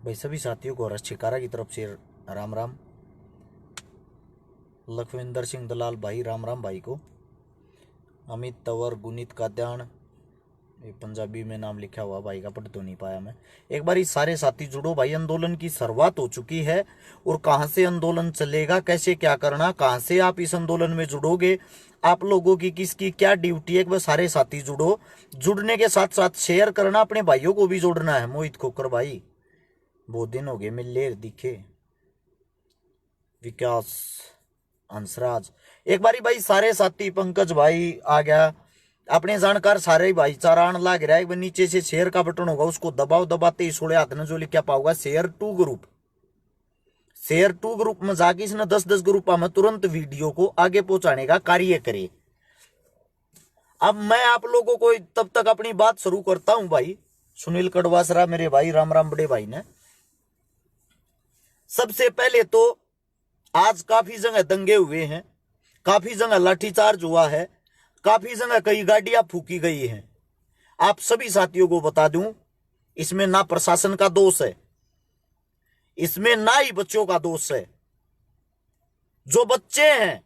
भाई सभी साथियों को हर्ष छिकारा की तरफ से राम राम। लखविंदर सिंह दलाल भाई राम राम भाई को। अमित तंवर गुनीत काद्यान, ये पंजाबी में नाम लिखा हुआ भाई का, पढ़ तो नहीं पाया मैं। एक बार इस सारे साथी जुड़ो भाई, आंदोलन की शुरुआत हो चुकी है और कहाँ से आंदोलन चलेगा, कैसे क्या करना, कहाँ से आप इस आंदोलन में जुड़ोगे, आप लोगों की किसकी क्या ड्यूटी है, बस सारे साथी जुड़ो। जुड़ने के साथ साथ शेयर करना, अपने भाइयों को भी जोड़ना है। मोहित खोकर भाई बहुत दिन हो गए मिले दिखे। विकास हंसराज, एक बारी भाई सारे साथी, पंकज भाई आ गया, अपने जानकार सारे भाईचारा आने लग रहा है। एक बार नीचे से शेयर का बटन होगा, उसको दबाओ, दबाते ही सोड़े हाथ में जो लिखा पाओगा share to group. Share to group में जाके इसने 10-10 ग्रुप में तुरंत वीडियो को आगे पहुंचाने का कार्य करे। अब मैं आप लोगों को तब तक अपनी बात शुरू करता हूं भाई। सुनील कड़वासरा मेरे भाई, राम राम बड़े भाई ने। सबसे पहले तो आज काफी जगह दंगे हुए हैं, काफी जगह लाठीचार्ज हुआ है, काफी जगह कई गाड़ियां फूकी गई हैं। आप सभी साथियों को बता दूं, इसमें ना प्रशासन का दोष है, इसमें ना ही बच्चों का दोष है। जो बच्चे हैं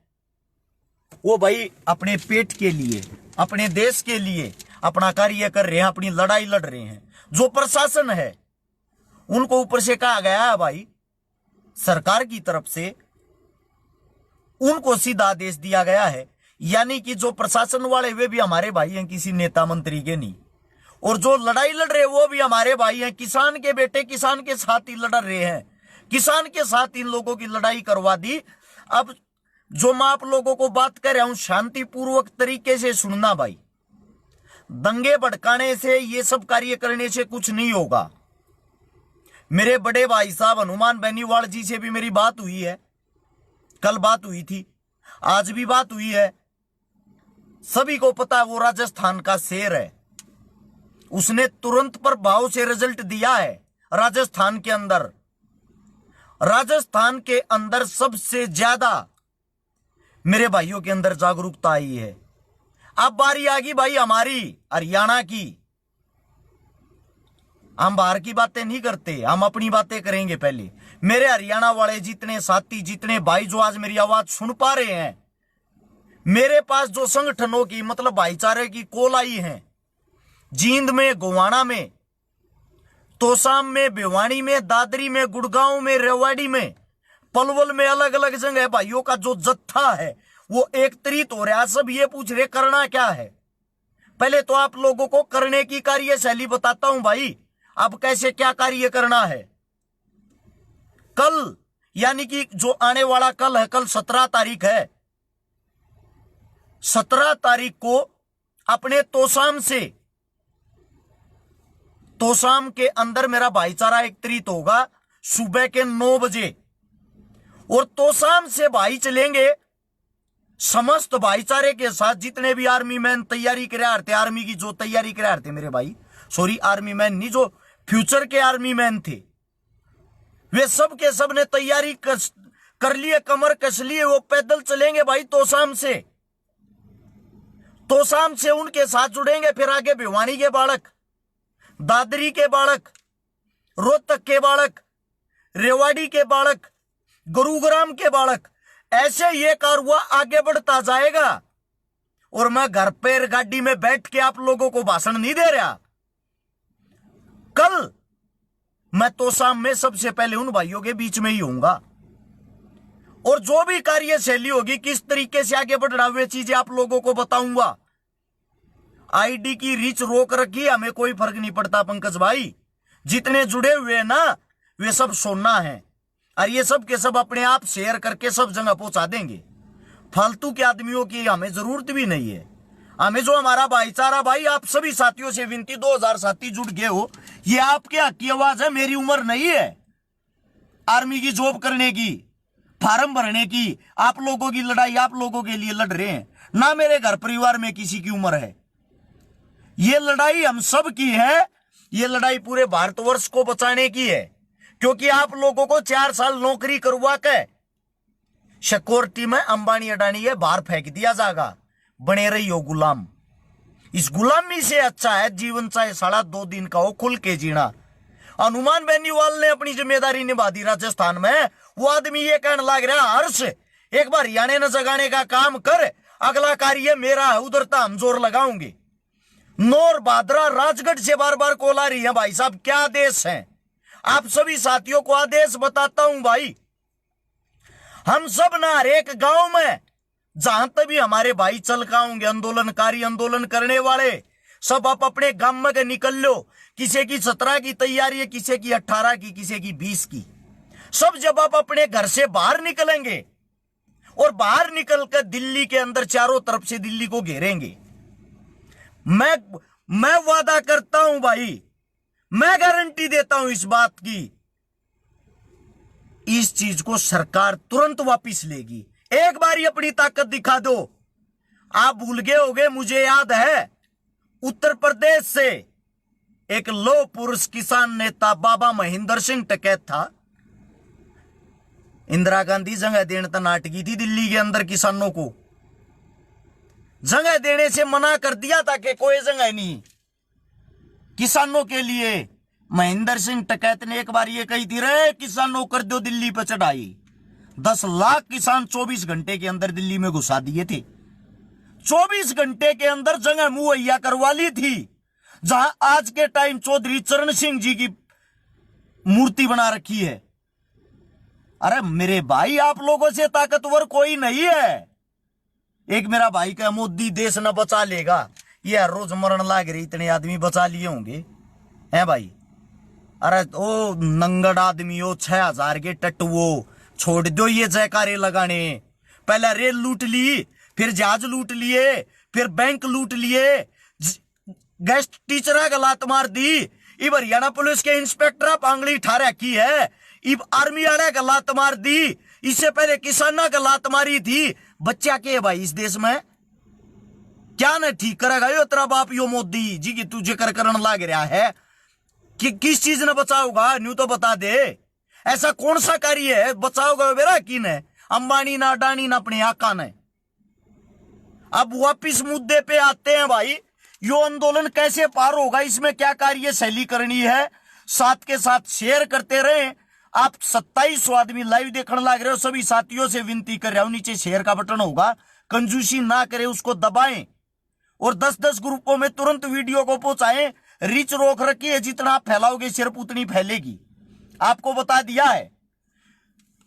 वो भाई अपने पेट के लिए, अपने देश के लिए अपना कार्य कर रहे हैं, अपनी लड़ाई लड़ रहे हैं। जो प्रशासन है उनको ऊपर से कहा गया है भाई, सरकार की तरफ से उनको सीधा आदेश दिया गया है, यानी कि जो प्रशासन वाले वे भी हमारे भाई हैं, किसी नेता मंत्री के नहीं। और जो लड़ाई लड़ रहे हैं वो भी हमारे भाई हैं, किसान के बेटे, किसान के साथ ही लड़ रहे हैं, किसान के साथ इन लोगों की लड़ाई करवा दी। अब जो मैं आप लोगों को बात कर रहा हूं, शांतिपूर्वक तरीके से सुनना भाई। दंगे भड़काने से, ये सब कार्य करने से कुछ नहीं होगा। मेरे बड़े भाई साहब हनुमान बेनीवाल जी से भी मेरी बात हुई है, कल बात हुई थी, आज भी बात हुई है। सभी को पता है वो राजस्थान का शेर है, उसने तुरंत प्रभाव से रिजल्ट दिया है। राजस्थान के अंदर सबसे ज्यादा मेरे भाइयों के अंदर जागरूकता आई है। अब बारी आ गई भाई हमारी हरियाणा की। हम बाहर की बातें नहीं करते, हम अपनी बातें करेंगे पहले। मेरे हरियाणा वाले जितने साथी, जितने भाई जो आज मेरी आवाज सुन पा रहे हैं, मेरे पास जो संगठनों की, मतलब भाईचारे की कॉल आई है, जींद में, गोवाना में, तोसाम में, भिवानी में, दादरी में, गुड़गांव में, रेवाड़ी में, पलवल में, अलग अलग जगह भाइयों का जो जत्था है वो एकत्रित हो रहा है। सब ये पूछ रहे करना क्या है। पहले तो आप लोगों को करने की कार्यशैली बताता हूं भाई, अब कैसे क्या कार्य करना है। कल, यानी कि जो आने वाला कल है, कल 17 तारीख है, 17 तारीख को अपने तोसाम के अंदर मेरा भाईचारा एकत्रित होगा सुबह के 9 बजे। और तोसाम से भाई चलेंगे समस्त भाईचारे के साथ, जितने भी आर्मी मैन तैयारी कर रहे थे, आर्मी की जो तैयारी कर रहे थे मेरे भाई, सॉरी आर्मी मैन नहीं, जो फ्यूचर के आर्मी मैन थे, वे सब के सब ने तैयारी कर लिए, कमर कस लिए। वो पैदल चलेंगे भाई तोसाम से उनके साथ जुड़ेंगे। फिर आगे भिवानी के बालक, दादरी के बालक, रोहतक के बालक, रेवाड़ी के बालक, गुरुग्राम के बालक, ऐसे ये कारवा आगे बढ़ता जाएगा। और मैं घर पर गाड़ी में बैठ के आप लोगों को भाषण नहीं दे रहा। कल मैं तोसाम में सबसे पहले उन भाइयों के बीच में ही होऊंगा, और जो भी कार्यशैली होगी, किस तरीके से आगे बढ़ रहा, वे चीजें आप लोगों को बताऊंगा। आईडी की रीच रोक रखी, हमें कोई फर्क नहीं पड़ता पंकज भाई। जितने जुड़े हुए हैं ना, वे सब सुनना है, और ये सब के सब अपने आप शेयर करके सब जगह पहुंचा देंगे। फालतू के आदमियों की हमें जरूरत भी नहीं है। हमें जो हमारा भाईचारा भाई, आप सभी साथियों से विनती, 2000 साथी जुड़ गए हो, ये आपके हक की आवाज है। मेरी उम्र नहीं है आर्मी की जॉब करने की, फार्म भरने की। आप लोगों की लड़ाई आप लोगों के लिए लड़ रहे हैं, ना मेरे घर परिवार में किसी की उम्र है। ये लड़ाई हम सब की है, ये लड़ाई पूरे भारतवर्ष को बचाने की है। क्योंकि आप लोगों को 4 साल नौकरी करवा के सिक्योरिटी में अंबानी अडानी है बाहर फेंक दिया जाएगा, बने रही हो गुलाम। इस गुलामी से अच्छा है जीवन चाहे 2.5 दिन का हो, खुल के जीना। हनुमान बेनीवाल ने अपनी जिम्मेदारी निभा दी राजस्थान में। वो आदमी ये कहने लग रहा, हर्ष एक बार हरियाणा न जगाने का काम कर, अगला कार्य मेरा है, उधर तो हम जोर लगाओगे। नौर भादरा राजगढ़ से बार बार कॉल आ रही है। भाई साहब क्या आदेश है? आप सभी साथियों को आदेश बताता हूं भाई, हम सब ना हर एक गांव में जहां तक भी हमारे भाई चल का होंगे, आंदोलनकारी, आंदोलन करने वाले सब आप अपने गांव में निकल लो। किसी की 17 की तैयारी है, किसी की 18 की, किसी की 20 की। सब जब आप अपने घर से बाहर निकलेंगे और बाहर निकलकर दिल्ली के अंदर चारों तरफ से दिल्ली को घेरेंगे, मैं वादा करता हूं भाई, मैं गारंटी देता हूं इस बात की, इस चीज को सरकार तुरंत वापस लेगी। एक बार ही अपनी ताकत दिखा दो। आप भूल गए होगे, मुझे याद है उत्तर प्रदेश से एक लौह पुरुष किसान नेता बाबा महेंद्र सिंह टिकैत था। इंदिरा गांधी जगह देने तक नाटकी थी दिल्ली के अंदर, किसानों को जगह देने से मना कर दिया था कि कोई जगह नहीं किसानों के लिए। महेंद्र सिंह टिकैत ने एक बार ये कही थी, रे किसानों कर दो दिल्ली पर चढ़ाई। 10 लाख किसान 24 घंटे के अंदर दिल्ली में घुसा दिए थे। 24 घंटे के अंदर जगह मुहैया करवा ली थी, जहां आज के टाइम चौधरी चरण सिंह जी की मूर्ति बना रखी है। अरे मेरे भाई, आप लोगों से ताकतवर कोई नहीं है। एक मेरा भाई का मोदी देश न बचा लेगा, ये हर रोज मरण लाग रही, इतने आदमी बचा लिए होंगे हैं भाई। अरे ओ नंगड़ आदमी हो, 6000 के टट्टुओ, छोड़ दो ये जयकारे लगाने। पहले रेल लूट ली, फिर जहाज लूट लिए, फिर बैंक लूट लिए, गेस्ट टीचर का लात मार दी। इब हरियाणा पुलिस के इंस्पेक्टर पांगली ठा रखी है, इब आर्मी वाले का लात मार दी। इससे पहले किसानों का लात मारी थी। बच्चा के भाई इस देश में क्या न ठीक करेगा यो तेरा बाप, यो मोदी जी की तुझे करन लाग रहा है कि किस चीज ने बचाओगा? न्यू तो बता दे, ऐसा कौन सा कार्य है बचाओगा मेरा? किन है? अंबानी ना अडानी ना अपने आका ने। अब वापिस मुद्दे पे आते हैं भाई, यो आंदोलन कैसे पार होगा, इसमें क्या कार्यशैली करनी है, साथ के साथ शेयर करते रहे। आप 2700 आदमी लाइव देखने लग रहे हो, सभी साथियों से विनती कर रहा हूं, नीचे शेयर का बटन होगा, कंजूसी ना करे, उसको दबाएं और 10-10 ग्रुपों में तुरंत वीडियो को पहुंचाएं। रीच रोक रखी है, जितना आप फैलाओगे सिर्फ उतनी फैलेगी, आपको बता दिया है।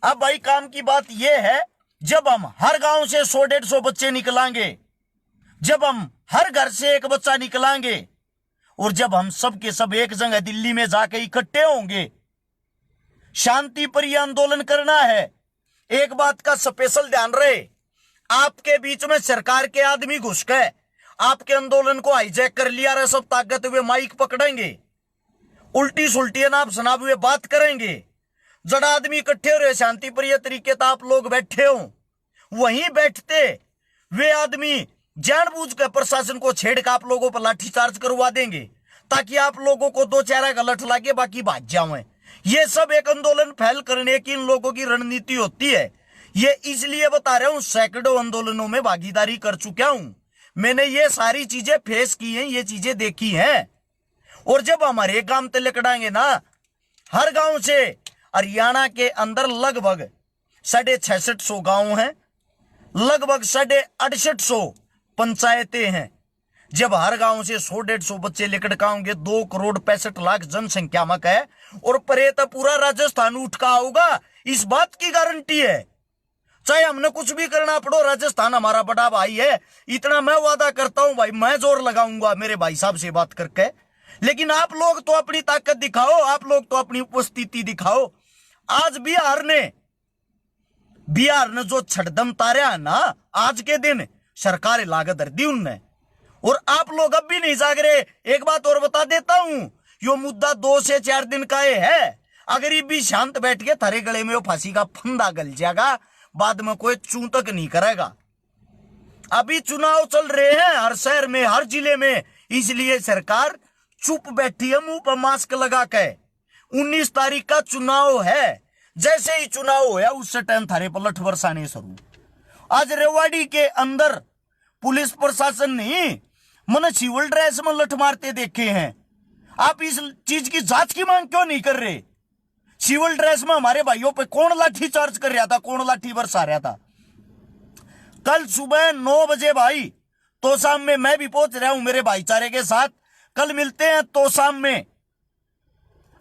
अब भाई काम की बात यह है, जब हम हर गांव से 100-150 बच्चे निकलांगे, जब हम हर घर से एक बच्चा निकलांगे और जब हम सब के सब एक जगह दिल्ली में जाके इकट्ठे होंगे, शांति पर यह आंदोलन करना है। एक बात का स्पेशल ध्यान रहे, आपके बीच में सरकार के आदमी घुस गए, आपके आंदोलन को हाईजैक कर लिया रहे, सब ताकत हुए माइक पकड़ेंगे, उल्टी सुल्टी नाप शनाब हुए बात करेंगे। जड़ा आदमी इकट्ठे हो रहे शांति प्रिय तरीके तो आप लोग बैठे हो, वहीं बैठते वे आदमी जानबूझकर प्रशासन को छेड़ कर आप लोगों पर लाठीचार्ज करवा देंगे, ताकि आप लोगों को 2-4 गलत लागे, बाकी भाग जाओ। ये सब एक आंदोलन फैल करने की इन लोगों की रणनीति होती है। ये इसलिए बता रहा हूं, सैकड़ों आंदोलनों में भागीदारी कर चुका हूं, मैंने ये सारी चीजें फेस की हैं, ये चीजें देखी हैं। और जब हमारे गांव तक लकड़ाएंगे ना, हर गांव से हरियाणा के अंदर लगभग 650 गांव हैं, लगभग 650 पंचायतें हैं। जब हर गांव से 100-150 बच्चे लेकर आएंगे, 2,65,00,000 जनसंख्या में है, और परे तो पूरा राजस्थान उठ का होगा, इस बात की गारंटी है। चाहे हमने कुछ भी करना पड़ो, राजस्थान हमारा बड़ा भाई है, इतना मैं वादा करता हूं भाई, मैं जोर लगाऊंगा मेरे भाई साहब से बात करके। लेकिन आप लोग तो अपनी ताकत दिखाओ, आप लोग तो अपनी उपस्थिति दिखाओ। आज बिहार ने जो छड़दम तारा है ना, आज के दिन सरकार लागत धर दी उनने, और आप लोग अब भी नहीं जाग रहे। एक बात और बता देता हूं, यो मुद्दा 2 से 4 दिन का है, अगर ये भी शांत बैठ के थारे गले में वो फांसी का फंदा गल जाएगा, बाद में कोई चू तक नहीं करेगा। अभी चुनाव चल रहे हैं हर शहर में, हर जिले में, इसलिए सरकार चुप बैठी है, मुंह पर मास्क लगा के। 19 तारीख का चुनाव है, जैसे ही चुनाव होया उससे टाइम थारे पर लठ बरसाने शुरू। आज रेवाड़ी के अंदर पुलिस प्रशासन नहीं, मैंने सिविल ड्रेस में लठ मारते देखे हैं। आप इस चीज की जांच की मांग क्यों नहीं कर रहे? सिविल ड्रेस में हमारे भाइयों पे कौन लाठी चार्ज कर रहा था, कौन लाठी बरसा रहा था? कल सुबह 9 बजे भाई तोशाम में मैं भी पहुंच रहा हूं मेरे भाईचारे के साथ। कल मिलते हैं तोशाम में,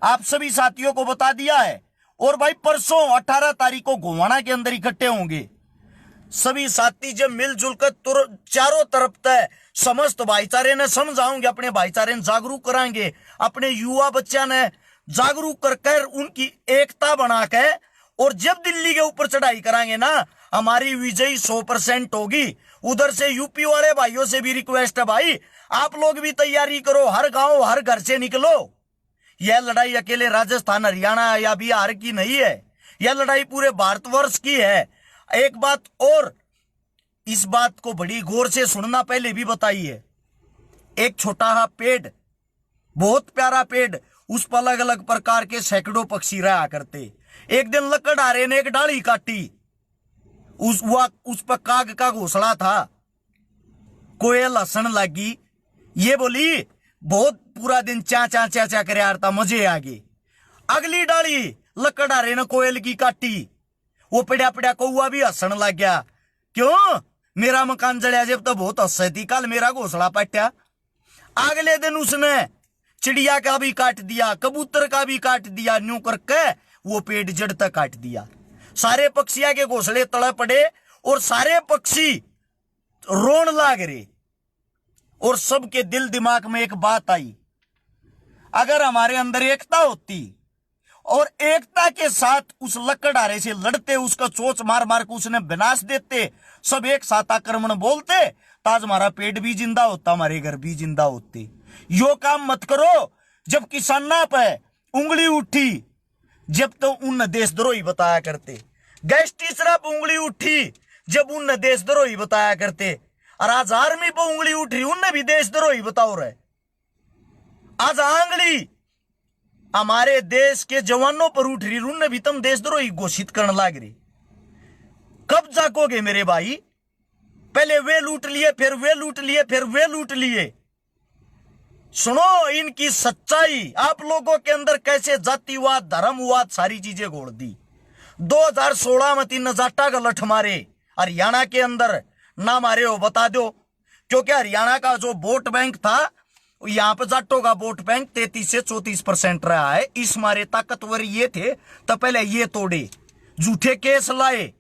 आप सभी साथियों को बता दिया है। और भाई परसों 18 तारीख को गोवाना के अंदर इकट्ठे होंगे सभी साथी। जब मिलजुल कर चारों तरफ तय समस्त भाईचारे ने समझाओगे, अपने भाईचारे ने जागरूक कराएंगे, अपने युवा बच्चा ने जागरूक कर उनकी एकता बनाकर, और जब दिल्ली के ऊपर चढ़ाई कराएंगे ना, हमारी विजयी 100% होगी। उधर से यूपी वाले भाइयों से भी रिक्वेस्ट है भाई, आप लोग भी तैयारी करो, हर गांव हर घर से निकलो। यह लड़ाई अकेले राजस्थान हरियाणा या बिहार की नहीं है, यह लड़ाई पूरे भारतवर्ष की है। एक बात और, इस बात को बड़ी गौर से सुनना, पहले भी बताई है। एक छोटा सा पेड़, बहुत प्यारा पेड़, उस पर अलग अलग प्रकार के सैकड़ों पक्षी रहा करते। एक दिन लकड़हारे ने एक डाली काटी, उस पर काग का घोंसला था। कोयल हंसन लगी, ये बोली बहुत पूरा दिन चा चा चा चा करे था, मजे आ गए। अगली डाली लकड़हारे ने कोयल की काटी, वो पड़ा पड़ा कौआ भी हंसन लग गया। क्यों? मेरा मकान जड़िया जब तो बहुत हंसे थी, कल मेरा घोंसला पट्या। अगले दिन उसने चिड़िया का भी काट दिया, कबूतर का भी काट दिया, न्यू करके वो पेड़ जड़ तक काट दिया। सारे पक्षियों के घोंसले तड़े पड़े और सारे पक्षी रोन लाग रहे। और सबके दिल दिमाग में एक बात आई, अगर हमारे अंदर एकता होती और एकता के साथ उस लकड़हारे से लड़ते, उसका चोच मार मार के उसने विनाश देते, सब एक साथ आक्रमण बोलते, तो आज हमारा पेट भी जिंदा होता, हमारे घर भी जिंदा होते। यो काम मत करो। जब किसाना पे उंगली उठी, जब तो उन देशद्रोही बताया करते। गैस तीसरा पे उंगली उठी, जब उन देशद्रोही बताया करते। और आज आर्मी पे उंगली उठ रही, उनने भी देशद्रोही बताओ रहे। आज आंगली हमारे देश के जवानों पर उठ रही, उनने भी तुम देशद्रोही घोषित करने लग रही। कब जागोगे मेरे भाई? पहले वे लूट लिए, फिर वे लूट लिए, फिर वे लूट लिए। सुनो इनकी सच्चाई, आप लोगों के अंदर कैसे जातिवाद, धर्मवाद, सारी चीजें घोल दी। 2016 में 3 जाटा का लठ मारे, हरियाणा के अंदर ना मारे हो बता दो, क्योंकि हरियाणा का जो वोट बैंक था, यहां पर जाटों का वोट बैंक 33 से 34% रहा है। इस मारे ताकतवर ये थे तो पहले ये तोड़े, झूठे केस लाए,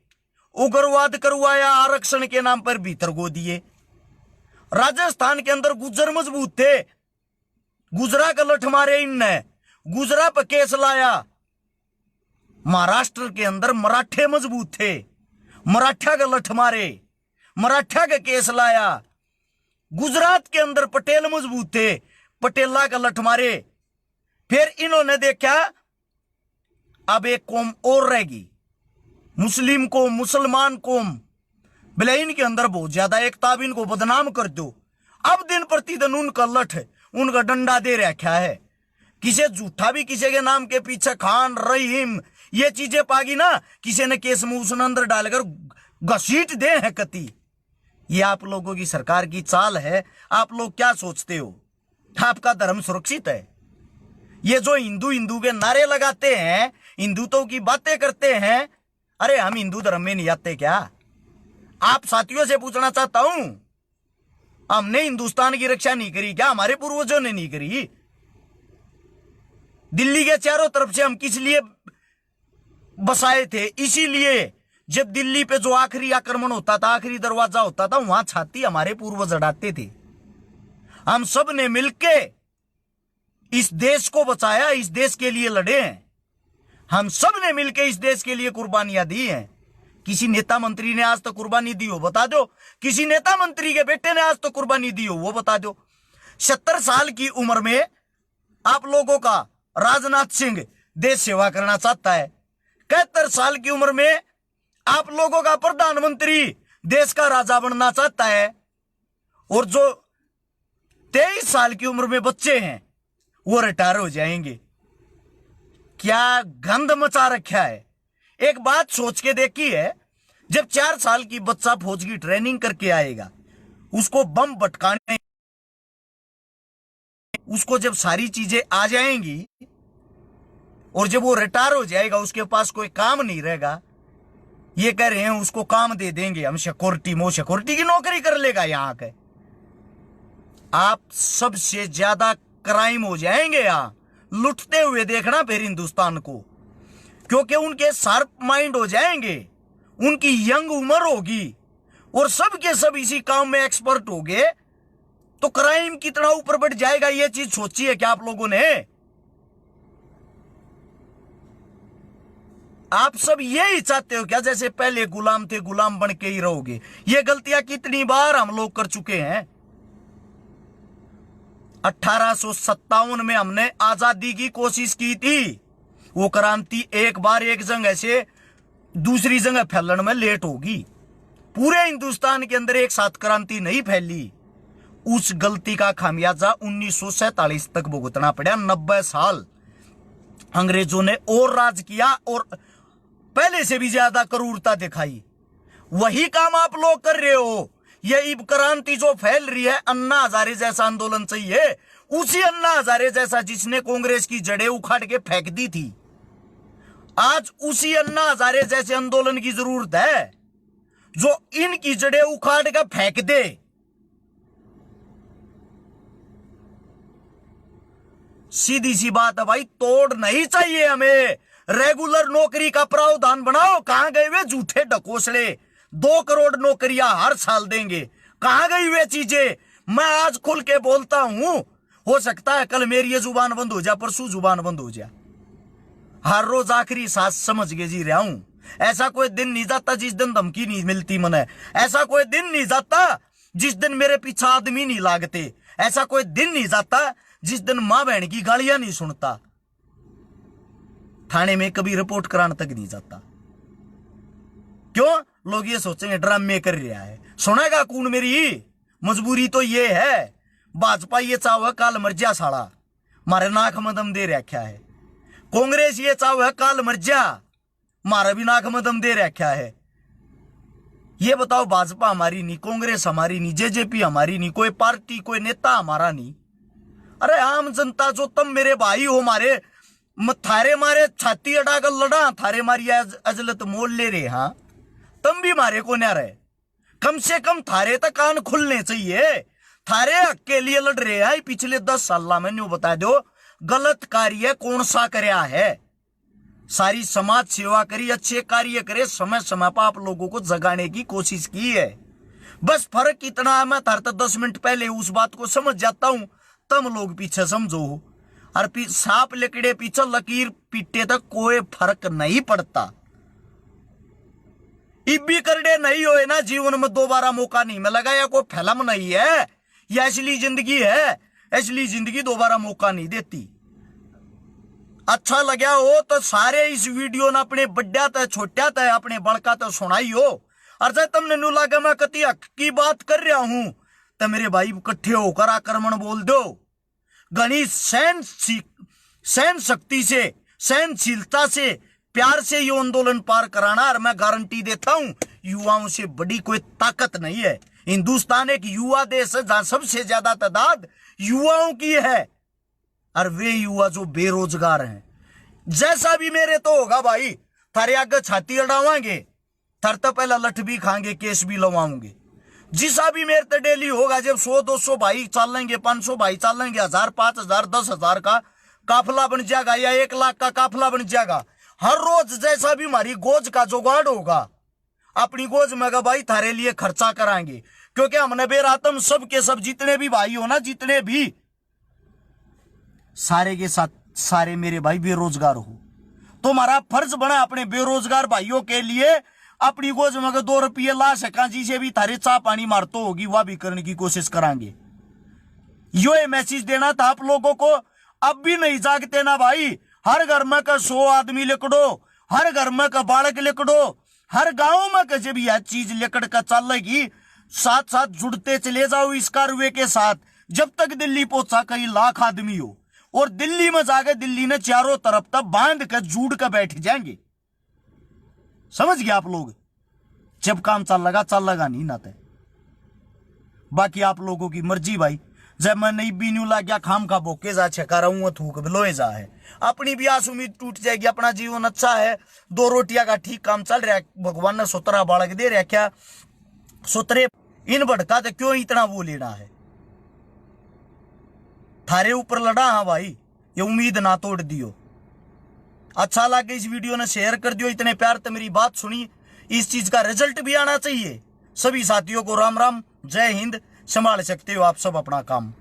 उग्रवाद करवाया, आरक्षण के नाम पर भीतर गो दिए। राजस्थान के अंदर गुर्जर मजबूत थे, गुजरा का लठ मारे इनने, गुजरा पर केस लाया। महाराष्ट्र के अंदर मराठे मजबूत थे, मराठा का लठ मारे, मराठा का केस लाया। गुजरात के अंदर पटेल मजबूत थे, पटेला का लठ मारे। फिर इन्होंने देखा अब एक कौम और रहेगी, मुस्लिम कौम, मुसलमान कौम, भले इनके अंदर बहुत ज्यादा एकता, अब इनको बदनाम कर दो। अब दिन प्रतिदिन उनका लठ, उनका डंडा दे रखा है। किसे झूठा भी किसी के नाम के पीछे खान, रहीम, ये चीजें पागी ना, किसी ने केस में उसने अंदर डालकर घसीट दे हैं कति। ये आप लोगों की सरकार की चाल है। आप लोग क्या सोचते हो आपका धर्म सुरक्षित है? ये जो हिंदू हिंदू के नारे लगाते हैं, हिंदुत्व की बातें करते हैं, अरे हम हिंदू धर्म में नहीं आते क्या? आप साथियों से पूछना चाहता हूं, हमने हिंदुस्तान की रक्षा नहीं करी क्या? हमारे पूर्वजों ने नहीं करी? दिल्ली के चारों तरफ से हम किस लिए बसाए थे? इसीलिए जब दिल्ली पे जो आखिरी आक्रमण होता था, आखिरी दरवाजा होता था, वहां छाती हमारे पूर्वज अड़ाते थे। हम सब ने मिलके इस देश को बचाया, इस देश के लिए लड़े हैं। हम सब ने मिलके इस देश के लिए कुर्बानियां दी हैं। किसी नेता मंत्री ने आज तक कुर्बानी दी हो बता दो? किसी नेता मंत्री के बेटे ने आज तक कुर्बानी दी हो वो बता दो? 70 साल की उम्र में आप लोगों का राजनाथ सिंह देश सेवा करना चाहता है। 71 साल की उम्र में आप लोगों का प्रधानमंत्री देश का राजा बनना चाहता है। और जो 23 साल की उम्र में बच्चे हैं वो रिटायर हो जाएंगे। क्या गंद मचा रखा है। एक बात सोच के देखी है, जब 4 साल की बच्चा फौज की ट्रेनिंग करके आएगा, उसको बम भटकाने उसको जब सारी चीजें आ जाएंगी और जब वो रिटायर हो जाएगा, उसके पास कोई काम नहीं रहेगा, ये कह रहे हैं उसको काम दे देंगे हम सिक्योरिटी की नौकरी कर लेगा यहां के। आप सबसे ज्यादा क्राइम हो जाएंगे यहां, लुटते हुए देखना फिर हिंदुस्तान को, क्योंकि उनके शार्प माइंड हो जाएंगे, उनकी यंग उम्र होगी और सब के सब इसी काम में एक्सपर्ट हो गए, तो क्राइम कितना ऊपर बढ़ जाएगा। ये चीज सोची है क्या आप लोगों ने? आप सब यही चाहते हो क्या जैसे पहले गुलाम थे गुलाम बन के ही रहोगे? ये गलतियां कितनी बार हम लोग कर चुके हैं। 1857 में हमने आजादी की कोशिश की थी, वो क्रांति एक बार एक जगह से दूसरी जगह फैलने में लेट होगी। पूरे हिंदुस्तान के अंदर एक साथ क्रांति नहीं फैली। उस गलती का खामियाजा 1947 तक भुगतना पड़ा। 90 साल अंग्रेजों ने और राज किया और पहले से भी ज्यादा क्रूरता दिखाई। वही काम आप लोग कर रहे हो। ये क्रांति जो फैल रही है, अन्ना हजारे जैसा आंदोलन चाहिए, उसी अन्ना हजारे जैसा जिसने कांग्रेस की जड़ें उखाड़ के फेंक दी थी। आज उसी अन्ना हजारे जैसे आंदोलन की जरूरत है जो इनकी जड़ें उखाड़ के फेंक दे। सीधी सी बात है भाई, तोड़ नहीं चाहिए हमें। रेगुलर नौकरी का प्रावधान बनाओ। कहां गए वे झूठे ढकोसले? 2 करोड़ नौकरियां हर साल देंगे, कहां गई वे चीजें? मैं आज खुल के बोलता हूं, हो सकता है कल मेरी ये जुबान बंद हो जाए, परसों जुबान बंद हो जाए। हर रोज आखिरी सांस समझ के जी रहा हूं। ऐसा कोई दिन नहीं जाता जिस दिन धमकी नहीं मिलती मने। ऐसा कोई दिन नहीं जाता जिस दिन मेरे पीछे आदमी नहीं लागते। ऐसा कोई दिन नहीं जाता जिस दिन मां बहन की गालियां नहीं सुनता। थाने में कभी रिपोर्ट कराने तक नहीं जाता। क्यों? लोग ये सोचेंगे ड्रामे कर रहा है। सुनेगा कौन मेरी? मजबूरी तो ये है, भाजपा ये चाहो काल मर जा साला, मारे नाक में दम दे रखा है। कांग्रेस ये चाहो काल मर जा, मारा भी नाक में दम दे रखा है। ये बताओ, भाजपा हमारी नहीं, कांग्रेस हमारी नहीं, जेजेपी हमारी नहीं, कोई पार्टी कोई नेता हमारा नहीं। अरे आम जनता जो तुम मेरे भाई हो, मारे थारे मारे छाती अड़ाकर लड़ा, थारे मारी अजलत मोल ले रहे। हाँ, तुम भी मारे को ना रहे। कम से कम थारे तक कान खुलने चाहिए। थारे हक के लिए लड़ रहे हैं। पिछले 10 साल में न्यू बता दो गलत कार्य कौन सा करया है। सारी समाज सेवा करी, अच्छे कार्य करे, समय समय पर आप लोगों को जगाने की कोशिश की है। बस फर्क इतना है, मैं तारता 10 मिनट पहले उस बात को समझ जाता हूं, तुम लोग पीछे समझो। और सांप लकड़े पीछे लकीर पीटे तक कोई फर्क नहीं पड़ता। इब्बी करड़े नहीं होए ना जीवन में दोबारा मौका नहीं मिलेगा। या कोई फिल्म नहीं है, यह असली जिंदगी है। असली जिंदगी दोबारा मौका नहीं देती। अच्छा लगा हो तो सारे इस वीडियो ने अपने बड्डा तय छोटा तय अपने बड़का तय सुनाई हो। और जब तुमने नु लगा मैं कति हक की बात कर रहा हूं तो मेरे भाई इकट्ठे होकर आक्रमण बोल दो। घनी सहन शक्ति से, सहनशीलता से, प्यार से ये आंदोलन पार कराना। और मैं गारंटी देता हूं युवाओं से बड़ी कोई ताकत नहीं है। हिंदुस्तान एक युवा देश है जहां सबसे ज्यादा तादाद युवाओं की है। और वे युवा जो बेरोजगार हैं, जैसा भी मेरे तो होगा भाई, थारे आगे छाती अड़ावांगे, थर तो पहला लठ भी खाएंगे, केस भी लवाऊंगे। जिसा भी मेरे तो डेली होगा, जब 100-200 भाई चलेंगे, 500 भाई चलेंगे, 1000, 5000, 10,000 का काफिला बन जाएगा या 1 लाख का काफिला बन जाएगा। हर रोज जैसा भी हमारी गोज का जुगाड़ होगा, अपनी गोज में भाई थारे लिए खर्चा कराएंगे। क्योंकि हमने बेरातम सबके सब जितने भी भाई हो ना, जितने भी सारे के साथ सारे मेरे भाई बेरोजगार हो, तो हमारा फर्ज बना अपने बेरोजगार भाइयों के लिए अपनी गोज में 2 रुपये ला सका, जिसे भी थारे चाह पानी मारतो होगी वह भी करने की कोशिश कराएंगे। यो ये मैसेज देना था आप लोगों को। अब भी नहीं जागते ना भाई। हर घर में का 100 आदमी लिकड़ो, हर घर में का बालक लिकड़ो, हर गांव में का जब यह चीज लिकड़ का चलेगी, साथ साथ जुड़ते चले जाओ इस कारवे के साथ। जब तक दिल्ली पहुंचा कई लाख आदमी हो, और दिल्ली में जाकर दिल्ली ने चारों तरफ तक बांध कर जूड़ कर बैठ जाएंगे। समझ गए आप लोग? जब काम चल लगा नहीं नाते। बाकी आप लोगों की मर्जी भाई, जब मैं नहीं बीनू ला गया खाम का बोके जा छका रहा हूं थूक बिलोए जा है। अपनी भी आस उम्मीद टूट जाएगी। अपना जीवन अच्छा है, 2 रोटियां का ठीक काम चल रहा है, भगवान ने सोतरा बालक दे रहा क्या सोतरे इन भड़का तो क्यों इतना वो लेना है। थारे ऊपर लड़ा हाँ भाई, ये उम्मीद ना तोड़ दियो। अच्छा लगे इस वीडियो ने शेयर कर दियो। इतने प्यार तो मेरी बात सुनी, इस चीज का रिजल्ट भी आना चाहिए। सभी साथियों को राम राम, जय हिंद। संभाल सकते हो आप सब अपना काम।